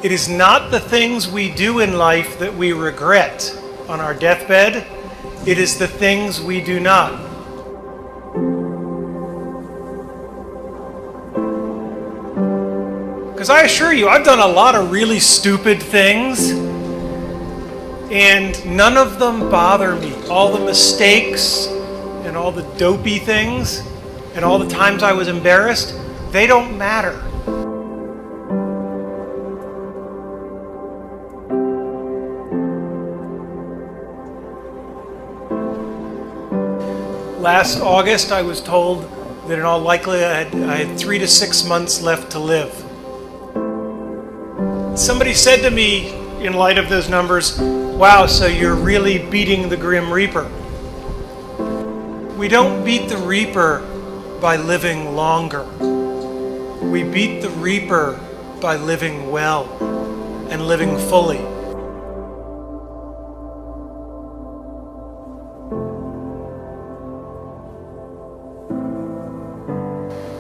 It is not the things we do in life that we regret on our deathbed. It is the things we do not. Because I assure you, I've done a lot of really stupid things, and none of them bother me. All the mistakes and all the dopey things and all the times I was embarrassed, they don't matter. Last August, I was told that in all likelihood I had 3 to 6 months left to live. Somebody said to me, in light of those numbers, "Wow, so you're really beating the Grim Reaper." We don't beat the Reaper by living longer. We beat the Reaper by living well and living fully.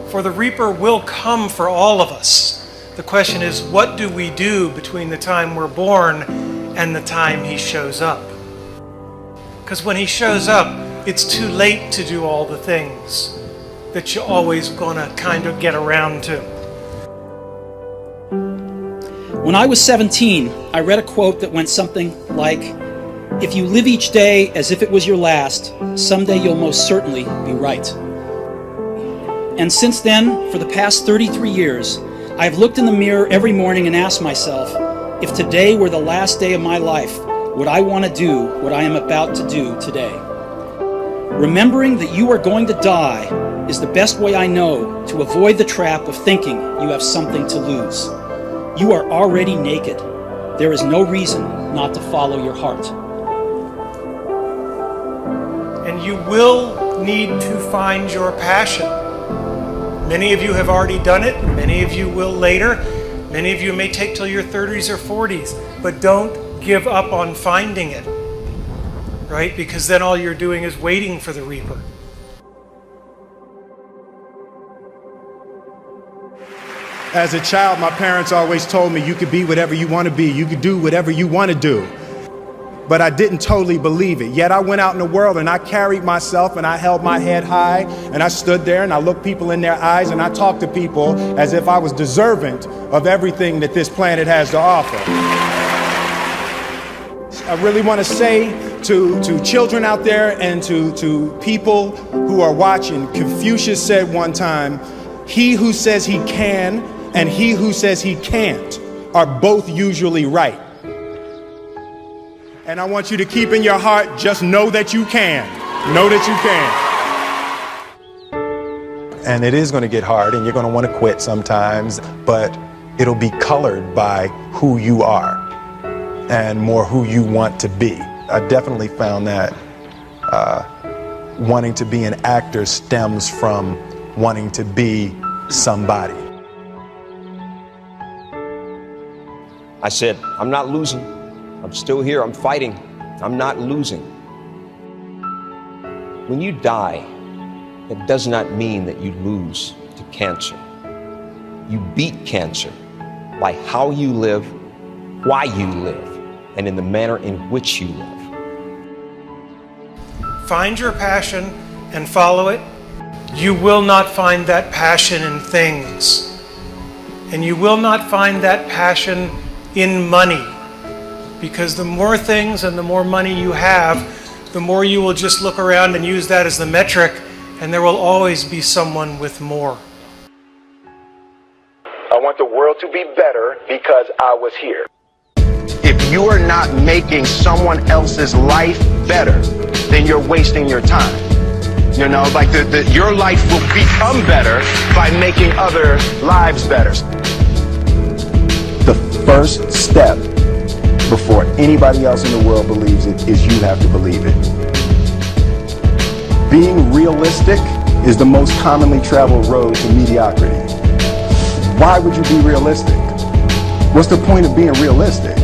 For the Reaper will come for all of us. The question is, what do we do between the time we're born and the time he shows up? Because when he shows up, it's too late to do all the things that you're always gonna kind of get around to. When I was 17, I read a quote that went something like, "If you live each day as if it was your last, someday you'll most certainly be right." And since then, for the past 33 years, I've looked in the mirror every morning and asked myself, if today were the last day of my life, would I want to do what I am about to do today? Remembering that you are going to die is the best way I know to avoid the trap of thinking you have something to lose. You are already naked. There is no reason not to follow your heart. And you will need to find your passion. Many of you have already done it. Many of you will later. Many of you may take till your 30s or 40s. But don't give up on finding it, right? Because then all you're doing is waiting for the Reaper. As a child, my parents always told me you could be whatever you want to be. You could do whatever you want to do. But I didn't totally believe it. Yet I went out in the world and I carried myself and I held my head high and I stood there and I looked people in their eyes and I talked to people as if I was deserving of everything that this planet has to offer. I really want to say to children out there and to people who are watching, Confucius said one time, he who says he can and he who says he can't are both usually right. And I want you to keep in your heart, just know that you can. Know that you can. And it is going to get hard and you're going to want to quit sometimes, but it'll be colored by who you are and more who you want to be. I definitely found that wanting to be an actor stems from wanting to be somebody. I said, I'm not losing. I'm still here, I'm fighting, I'm not losing. When you die, it does not mean that you lose to cancer. You beat cancer by how you live, why you live, and in the manner in which you live. Find your passion and follow it. You will not find that passion in things. And you will not find that passion in money. Because the more things and the more money you have, the more you will just look around and use that as the metric, and there will always be someone with more. I want the world to be better because I was here. If you are not making someone else's life better, then you're wasting your time. You know, like your life will become better by making other lives better. The first step before anybody else in the world believes it is you have to believe it. Being realistic is the most commonly traveled road to mediocrity. Why would you be realistic? What's the point of being realistic?